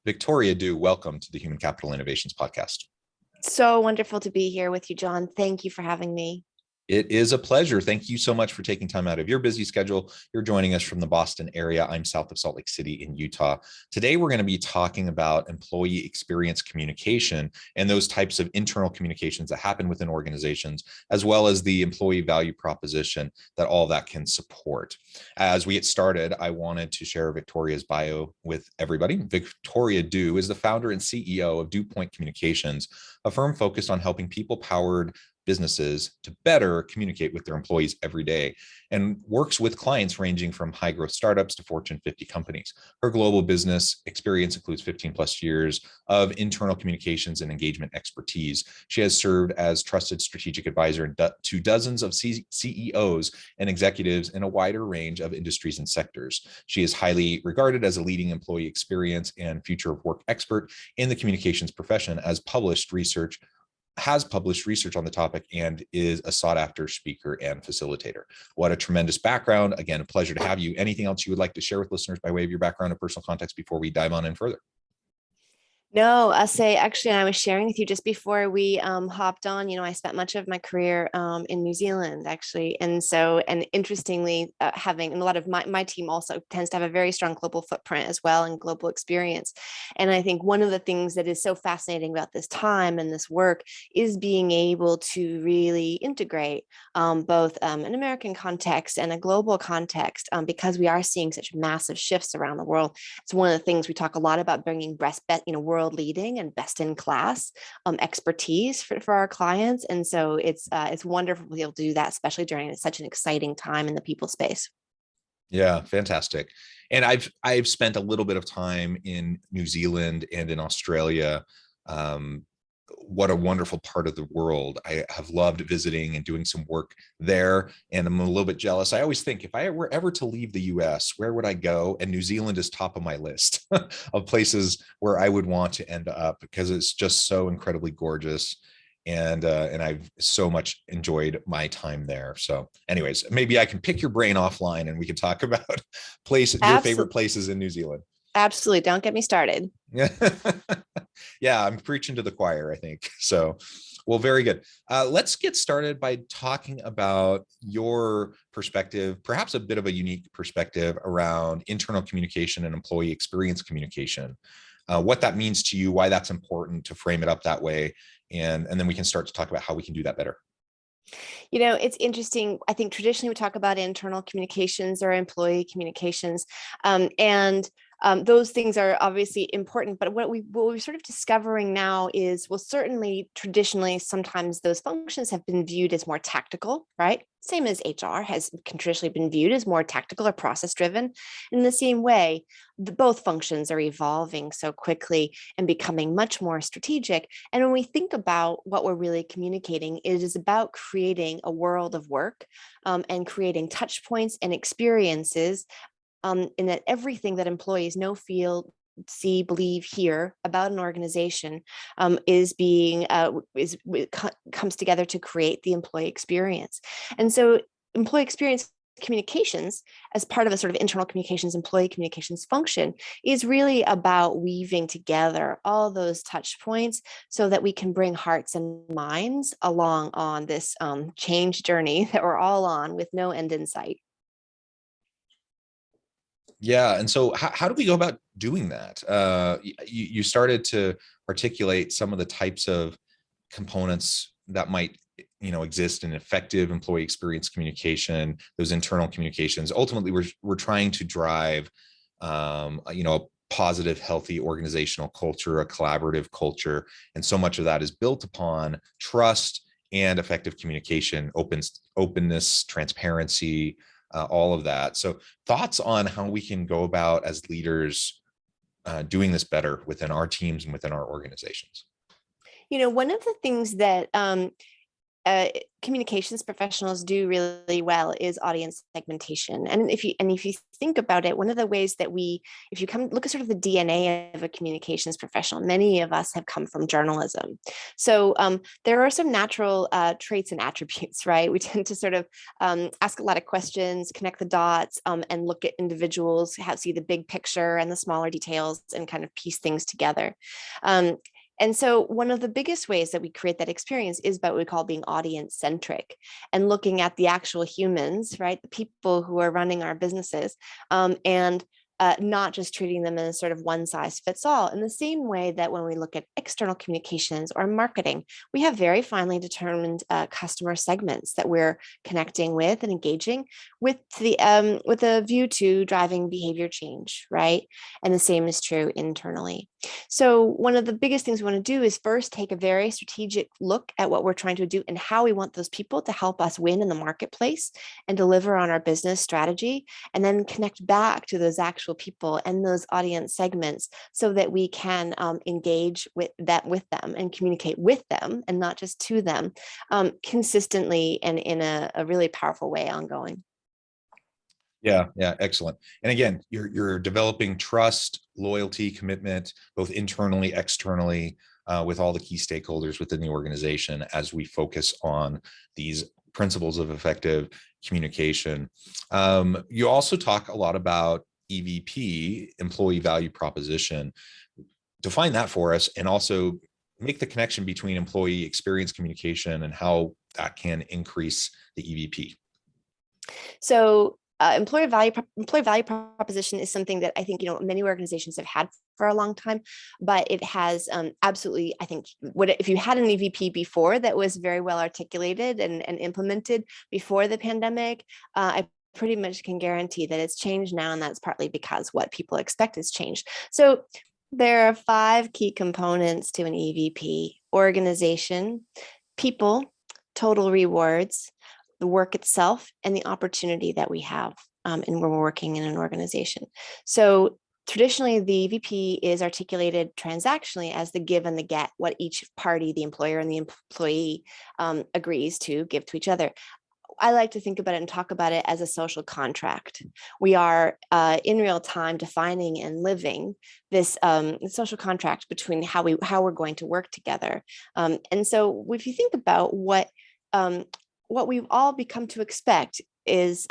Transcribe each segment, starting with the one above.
Victoria Dew, welcome to the Human Capital Innovations Podcast. So wonderful to be here with you, John. Thank you for having me. It is a pleasure. Thank you so much for taking time out of your busy schedule. You're joining us from the Boston area. I'm south of Salt Lake City in Utah. Today, we're going to be talking about employee experience communication and those types of internal communications that happen within organizations, as well as the employee value proposition that all that can support. As we get started, I wanted to share Victoria's bio with everybody. Victoria Dew is the founder and CEO of Dewpoint Communications, a firm focused on helping people-powered businesses to better communicate with their employees every day, and works with clients ranging from high growth startups to Fortune 50 companies. Her global business experience includes 15 plus years of internal communications and engagement expertise. She has served as trusted strategic advisor to dozens of CEOs and executives in a wider range of industries and sectors. She is highly regarded as a leading employee experience and future of work expert in the communications profession, has published research on the topic, and is a sought after speaker and facilitator. What a tremendous background. Again, a pleasure to have you. Anything else you would like to share with listeners by way of your background or personal context before we dive on in further? No, I'll say actually, I was sharing with you just before we hopped on. I spent much of my career in New Zealand, actually. And interestingly, and a lot of my team also tends to have a very strong global footprint as well and global experience. And I think one of the things that is so fascinating about this time and this work is being able to really integrate both an American context and a global context, because we are seeing such massive shifts around the world. It's one of the things we talk a lot about, bringing world leading and best in class expertise for our clients. And so it's wonderful to be able to do that, especially during such an exciting time in the people space. Yeah, fantastic. And I've spent a little bit of time in New Zealand and in Australia. What a wonderful part of the world. I have loved visiting and doing some work there, and I'm a little bit jealous. I always think, if I were ever to leave the US, where would I go? And New Zealand is top of my list of places where I would want to end up, because it's just so incredibly gorgeous. And I've so much enjoyed my time there. So anyways, maybe I can pick your brain offline and we can talk about your favorite places in New Zealand. Absolutely. Don't get me started. Yeah, I'm preaching to the choir, I think. So, well, very good. Let's get started by talking about your perspective, perhaps a bit of a unique perspective around internal communication and employee experience communication, what that means to you, why that's important to frame it up that way. And then we can start to talk about how we can do that better. It's interesting. I think traditionally we talk about internal communications or employee communications, and those things are obviously important, but what we're sort of discovering now is, well, certainly traditionally, sometimes those functions have been viewed as more tactical, right? Same as HR has traditionally been viewed as more tactical or process driven. In the same way, both functions are evolving so quickly and becoming much more strategic. And when we think about what we're really communicating, it is about creating a world of work, and creating touch points and experiences, in that everything that employees know, feel, see, believe, hear about an organization comes together to create the employee experience. And so employee experience communications, as part of a sort of internal communications, employee communications function, is really about weaving together all those touch points so that we can bring hearts and minds along on this change journey that we're all on, with no end in sight. Yeah. And so how do we go about doing that? You started to articulate some of the types of components that might exist in effective employee experience communication, those internal communications. Ultimately, we're trying to drive a positive, healthy organizational culture, a collaborative culture. And so much of that is built upon trust and effective communication, openness, transparency, all of that. So thoughts on how we can go about as leaders doing this better within our teams and within our organizations? One of the things that communications professionals do really well is audience segmentation. And if you think about it, one of the ways that if you come look at sort of the DNA of a communications professional, many of us have come from journalism. So there are some natural traits and attributes, right? We tend to sort of ask a lot of questions, connect the dots, and look at individuals, see the big picture and the smaller details, and kind of piece things together. And so one of the biggest ways that we create that experience is by what we call being audience centric and looking at the actual humans, right? The people who are running our businesses, and not just treating them as sort of one size fits all. In the same way that when we look at external communications or marketing, we have very finely determined customer segments that we're connecting with and engaging with with a view to driving behavior change, right? And the same is true internally. So one of the biggest things we want to do is first take a very strategic look at what we're trying to do and how we want those people to help us win in the marketplace and deliver on our business strategy, and then connect back to those actual people and those audience segments so that we can engage with them and communicate with them and not just to them, consistently and in a really powerful way ongoing. Yeah, excellent. And again, you're developing trust, loyalty, commitment, both internally, externally, with all the key stakeholders within the organization as we focus on these principles of effective communication. You also talk a lot about EVP, employee value proposition. Define that for us, and also make the connection between employee experience communication and how that can increase the EVP. So employee value proposition is something that I think many organizations have had for a long time, but it has absolutely, I think, if you had an EVP before that was very well articulated and implemented before the pandemic, I pretty much can guarantee that it's changed now, and that's partly because what people expect has changed. So there are 5 key components to an EVP: organization, people, total rewards, the work itself, and the opportunity that we have and when we're working in an organization. So traditionally, the VP is articulated transactionally as the give and the get, what each party, the employer and the employee, agrees to give to each other. I like to think about it and talk about it as a social contract. We are in real time defining and living this social contract between how we're going to work together. And so if you think about what we've all become to expect is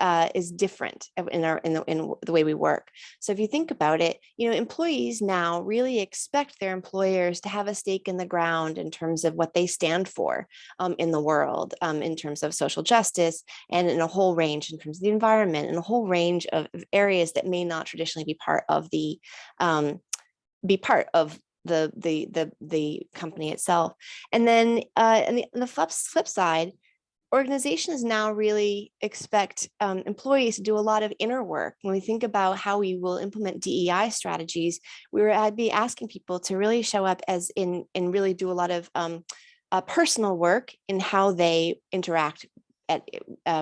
different in the way we work. So if you think about it, employees now really expect their employers to have a stake in the ground in terms of what they stand for in the world, in terms of social justice, and in a whole range in terms of the environment, and a whole range of areas that may not traditionally be part of the company itself. And then on the flip side, organizations now really expect employees to do a lot of inner work. When we think about how we will implement DEI strategies, I'd be asking people to really show up as and really do a lot of personal work in how they interact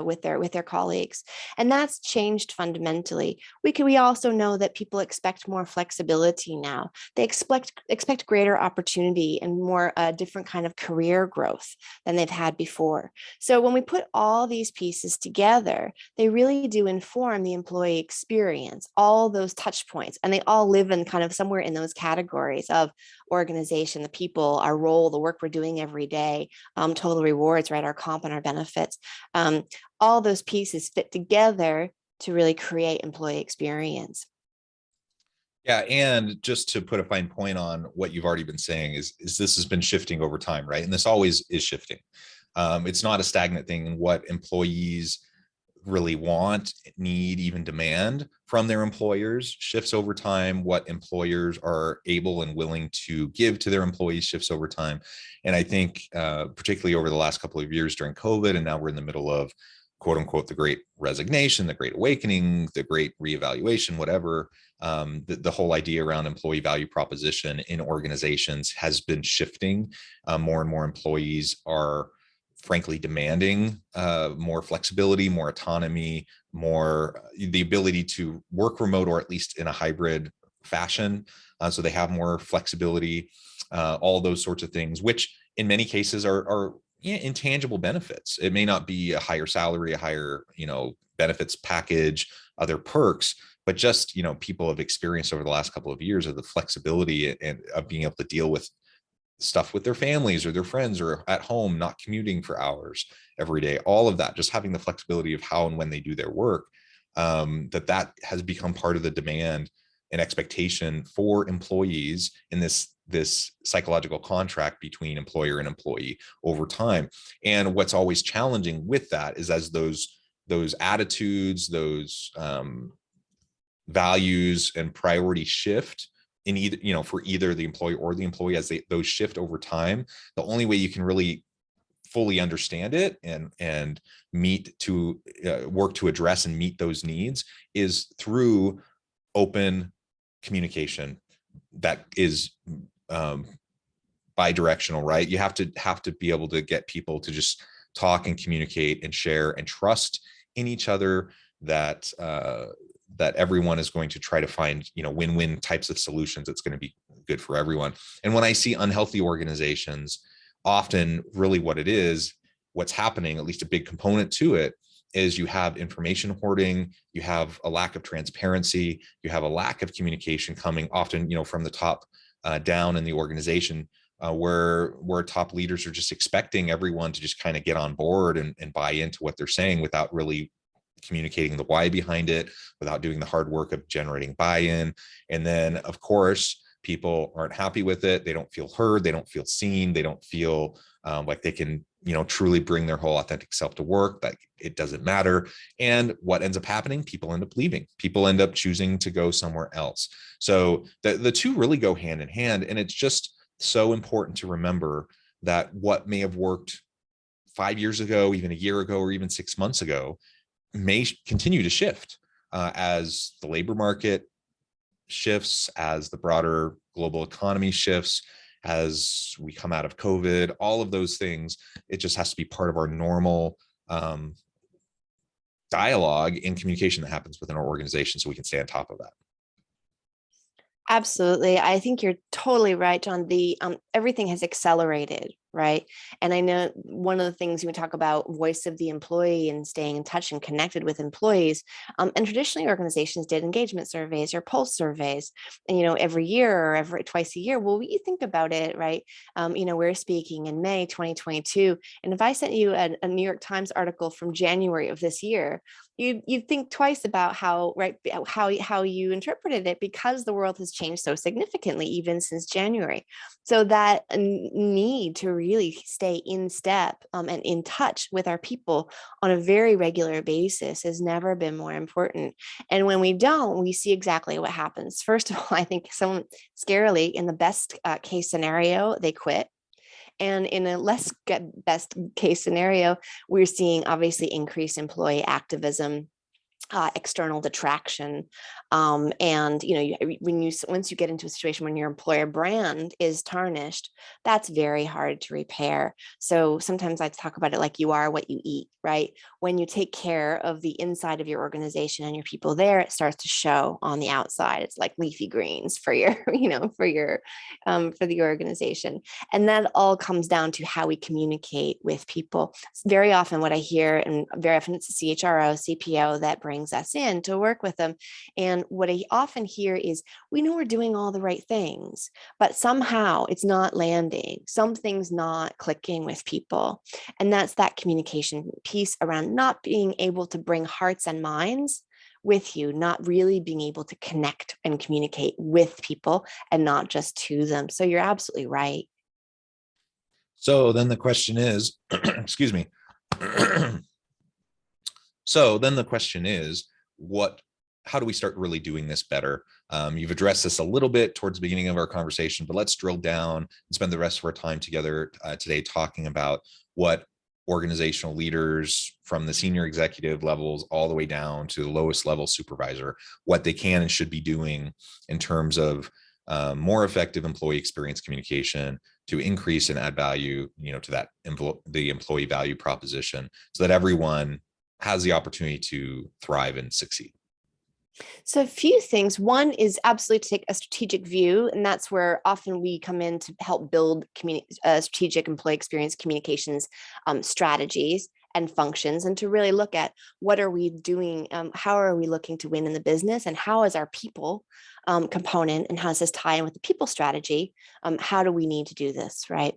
with their colleagues, and that's changed fundamentally. We also know that people expect more flexibility now. They expect greater opportunity and more different kind of career growth than they've had before. So when we put all these pieces together, they really do inform the employee experience, all those touch points, and they all live in kind of somewhere in those categories of organization, the people, our role, the work we're doing every day, total rewards, right, our comp and our benefits. All those pieces fit together to really create employee experience. Yeah, and just to put a fine point on what you've already been saying is this has been shifting over time, right? And this always is shifting. It's not a stagnant thing. And what employees really want, need, even demand from their employers shifts over time. What employers are able and willing to give to their employees shifts over time. And I think particularly over the last couple of years during COVID, and now we're in the middle of quote unquote the great resignation, the great awakening, the great reevaluation, whatever, the whole idea around employee value proposition in organizations has been shifting. More and more employees are frankly demanding more flexibility, more autonomy, more the ability to work remote, or at least in a hybrid fashion. So they have more flexibility, all those sorts of things, which in many cases are intangible benefits. It may not be a higher salary, a higher, benefits package, other perks, but just, people have experienced over the last couple of years of the flexibility and of being able to deal with stuff with their families or their friends or at home, not commuting for hours every day. All of that, just having the flexibility of how and when they do their work, that has become part of the demand and expectation for employees in this psychological contract between employer and employee over time. And what's always challenging with that is as those attitudes, those values and priorities shift in either, for either the employee or the employee, as those shift over time, the only way you can really fully understand it and work to address and meet those needs is through open communication that is bi-directional, right? You have to be able to get people to just talk and communicate and share and trust in each other, that everyone is going to try to find, win-win types of solutions that's going to be good for everyone. And when I see unhealthy organizations, often really what's happening, at least a big component to it, is you have information hoarding, you have a lack of transparency, you have a lack of communication coming often, from the top down in the organization, where top leaders are just expecting everyone to just kind of get on board and buy into what they're saying without really communicating the why behind it, without doing the hard work of generating buy-in. And then, of course, people aren't happy with it. They don't feel heard. They don't feel seen. They don't feel like they can, truly bring their whole authentic self to work, that it doesn't matter. And what ends up happening? People end up leaving. People end up choosing to go somewhere else. So the two really go hand in hand. And it's just so important to remember that what may have worked 5 years ago, even a year ago, or even 6 months ago, may continue to shift as the labor market shifts, as the broader global economy shifts, as we come out of COVID, all of those things. It just has to be part of our normal dialogue and communication that happens within our organization, so we can stay on top of that. Absolutely. I think you're totally right, John. Everything has accelerated, right? And I know one of the things we talk about voice of the employee and staying in touch and connected with employees. And traditionally organizations did engagement surveys or pulse surveys, and, every year or twice a year. Well, you think about it, right? We're speaking in May 2022. And if I sent you a New York Times article from January of this year, you'd think twice about how you interpreted it, because the world has changed so significantly even since January. So that need to really stay in step and in touch with our people on a very regular basis has never been more important. And when we don't, we see exactly what happens. First of all, I think someone scarily, in the best case scenario, they quit. And in a best case scenario, we're seeing obviously increased employee activism, external detraction, and once you get into a situation when your employer brand is tarnished, that's very hard to repair. So sometimes I talk about it like you are what you eat, right? When you take care of the inside of your organization and your people there, it starts to show on the outside. It's like leafy greens for your for the organization. And that all comes down to how we communicate with people. Very often what I hear, and very often it's a CHRO, CPO that brings us in to work with them. And what I often hear is, we know we're doing all the right things, but somehow it's not landing. Something's not clicking with people. And that's that communication piece around not being able to bring hearts and minds with you, not really being able to connect and communicate with people and not just to them. So you're absolutely right. So then the question is, excuse me. So then the question is, how do we start really doing this better? You've addressed this a little bit towards the beginning of our conversation, but let's drill down and spend the rest of our time together today talking about what organizational leaders from the senior executive levels all the way down to the lowest level supervisor, what they can and should be doing in terms of more effective employee experience communication to increase and add value, to the employee value proposition, so that everyone has the opportunity to thrive and succeed. So a few things. One is absolutely to take a strategic view, and that's where often we come in to help build strategic employee experience communications strategies and functions, and to really look at what are we doing, how are we looking to win in the business, and how is our people component, and how does this tie in with the people strategy? How do we need to do this, right?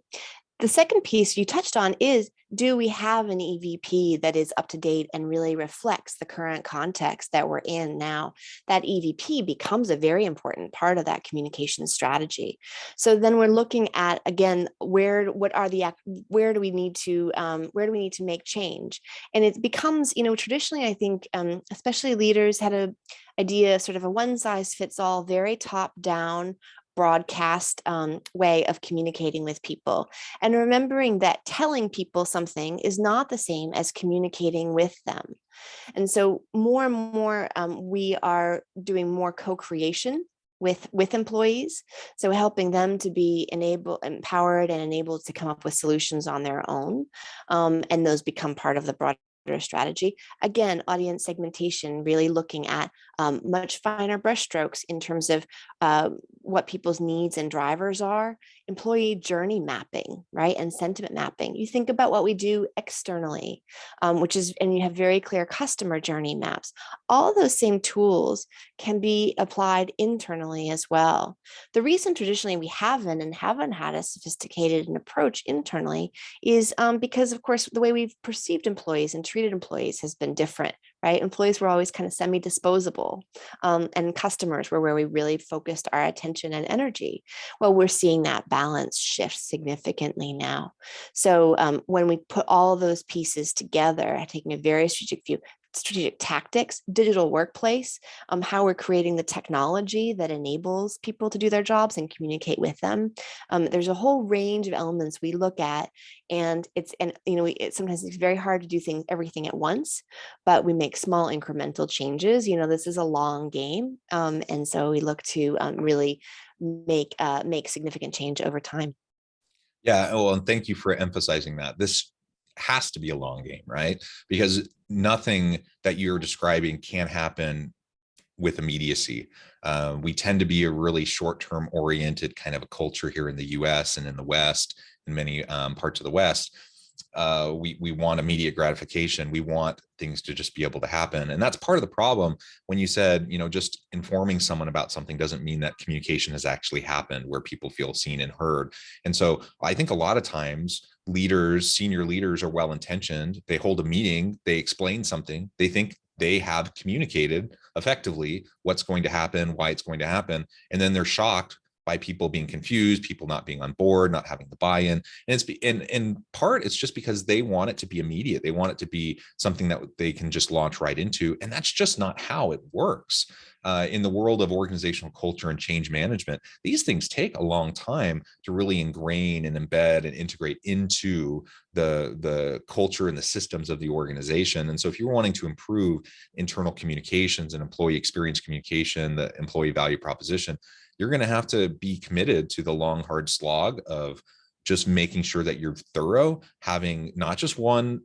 The second piece you touched on is, do we have an EVP that is up to date and really reflects the current context that we're in now? That EVP becomes a very important part of that communication strategy. So then we're looking at, again, where do we need to make change? And it becomes, traditionally, I think, especially leaders had a idea, sort of a one size fits all, very top down broadcast way of communicating with people, and remembering that telling people something is not the same as communicating with them. And so more and more, we are doing more co-creation with employees, so helping them to be empowered and enabled to come up with solutions on their own, and those become part of the broader strategy. Again, audience segmentation, really looking at much finer brushstrokes in terms of what people's needs and drivers are. Employee journey mapping, right, and sentiment mapping. You think about what we do externally, and you have very clear customer journey maps. All of those same tools can be applied internally as well. The reason traditionally we haven't had a sophisticated approach internally is because, of course, the way we've perceived employees and treated employees has been different, right? Employees were always kind of semi-disposable, and customers were where we really focused our attention and energy. Well, we're seeing that balance shift significantly now. So when we put all of those pieces together, taking a very strategic tactics, digital workplace, how we're creating the technology that enables people to do their jobs and communicate with them. There's a whole range of elements we look at, and sometimes it's very hard to do everything at once, but we make small incremental changes. This is a long game, and so we look to really make significant change over time. Yeah, well, and thank you for emphasizing that. This has to be a long game, right? Because nothing that you're describing can happen with immediacy. We tend to be a really short-term oriented kind of a culture here in the US and in the West, in many parts of the West. We want immediate gratification. We want things to just be able to happen. And that's part of the problem when you said, just informing someone about something doesn't mean that communication has actually happened where people feel seen and heard. And so I think a lot of times senior leaders are well-intentioned. They hold a meeting, they explain something, they think they have communicated effectively what's going to happen, why it's going to happen. And then they're shocked by people being confused, people not being on board, not having the buy-in. And in part, it's just because they want it to be immediate. They want it to be something that they can just launch right into. And that's just not how it works. In the world of organizational culture and change management, these things take a long time to really ingrain and embed and integrate into the culture and the systems of the organization. And so if you're wanting to improve internal communications and employee experience communication, the employee value proposition, you're going to have to be committed to the long, hard slog of just making sure that you're thorough, having not just one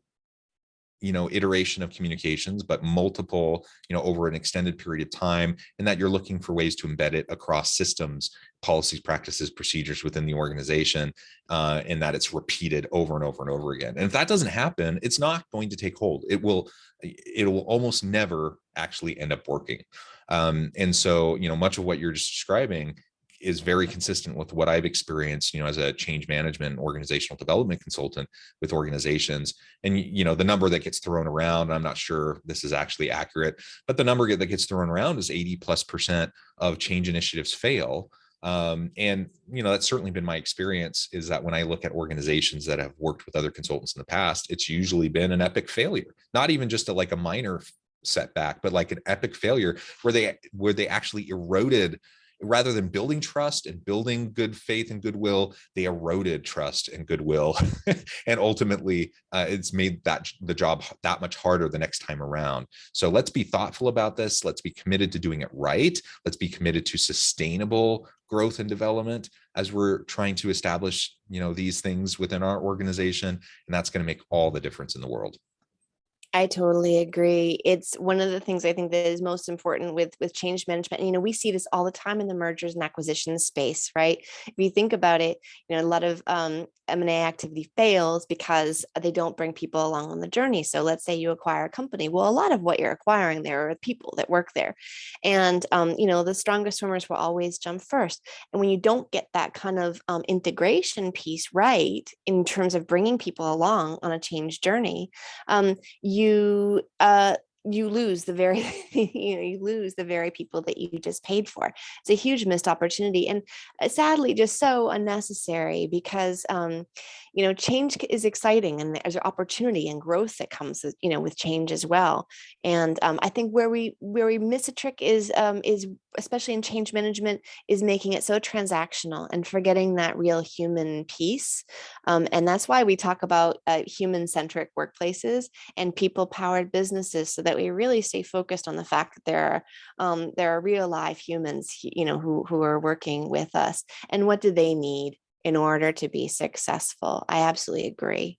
iteration of communications, but multiple, over an extended period of time, and that you're looking for ways to embed it across systems, policies, practices, procedures within the organization, and that it's repeated over and over and over again. And if that doesn't happen, it's not going to take hold. It will almost never actually end up working. And so, much of what you're just describing is very consistent with what I've experienced, as a change management and organizational development consultant with organizations. And, the number that gets thrown around, I'm not sure this is actually accurate, but the number that gets thrown around is 80+% of change initiatives fail. And, that's certainly been my experience, is that when I look at organizations that have worked with other consultants in the past, it's usually been an epic failure, not even just a minor setback, but like an epic failure where they actually eroded. Rather than building trust and building good faith and goodwill, they eroded trust and goodwill. And ultimately, it's made the job that much harder the next time around. So let's be thoughtful about this. Let's be committed to doing it right. Let's be committed to sustainable growth and development as we're trying to establish, these things within our organization. And that's going to make all the difference in the world. I totally agree. It's one of the things I think that is most important with change management. You know, we see this all the time in the mergers and acquisitions space, right? If you think about it, you know, a lot of M&A activity fails because they don't bring people along on the journey. So let's say you acquire a company. Well, a lot of what you're acquiring there are people that work there, and you know, the strongest swimmers will always jump first. And when you don't get that kind of integration piece right in terms of bringing people along on a change journey, you you lose the very you lose the very people that you just paid for. It's a huge missed opportunity, and sadly just so unnecessary, because you know, change is exciting, and there's opportunity and growth that comes with, you know, with change as well. And I think where we miss a trick is especially in change management, is making it so transactional and forgetting that real human piece. And that's why we talk about human-centric workplaces and people-powered businesses, so that we really stay focused on the fact that there are real live humans, you know, who are working with us, and what do they need in order to be successful. I absolutely agree.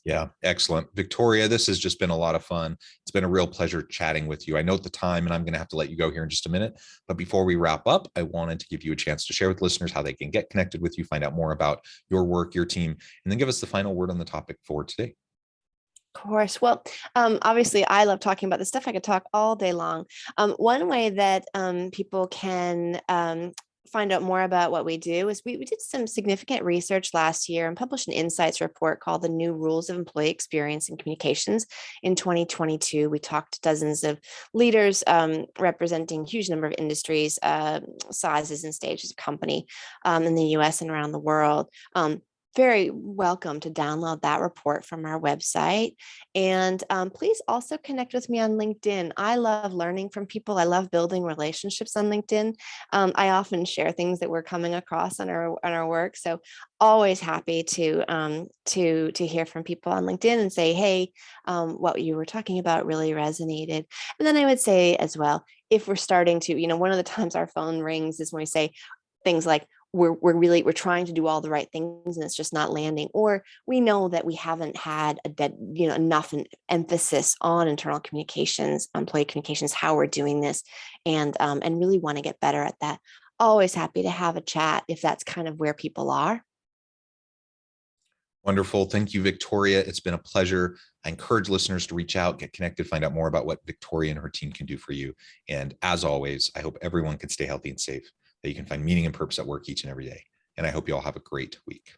Yeah, excellent. Victoria, this has just been a lot of fun. It's been a real pleasure chatting with you. I note the time and I'm going to have to let you go here in just a minute. But before we wrap up, I wanted to give you a chance to share with listeners how they can get connected with you, find out more about your work, your team, and then give us the final word on the topic for today. Of course. Well, obviously, I love talking about this stuff. I could talk all day long. One way that people can find out more about what we do is we did some significant research last year and published an insights report called The New Rules of Employee Experience and Communications in 2022. We talked to dozens of leaders representing a huge number of industries, sizes, and stages of company in the US and around the world. Very welcome to download that report from our website. And please also connect with me on LinkedIn. I love learning from people. I love building relationships on LinkedIn. I often share things that we're coming across on our work. So always happy to hear from people on LinkedIn and say, hey, what you were talking about really resonated. And then I would say as well, if we're starting to, you know, one of the times our phone rings is when we say things like, we're trying to do all the right things and it's just not landing, or we know that we haven't had enough emphasis on internal communications, employee communications, how we're doing this, and really want to get better at that. Always happy to have a chat if that's kind of where people are. Wonderful. Thank you, Victoria. It's been a pleasure. I encourage listeners to reach out, get connected, find out more about what Victoria and her team can do for you. And as always, I hope everyone can stay healthy and safe, that you can find meaning and purpose at work each and every day. And I hope you all have a great week.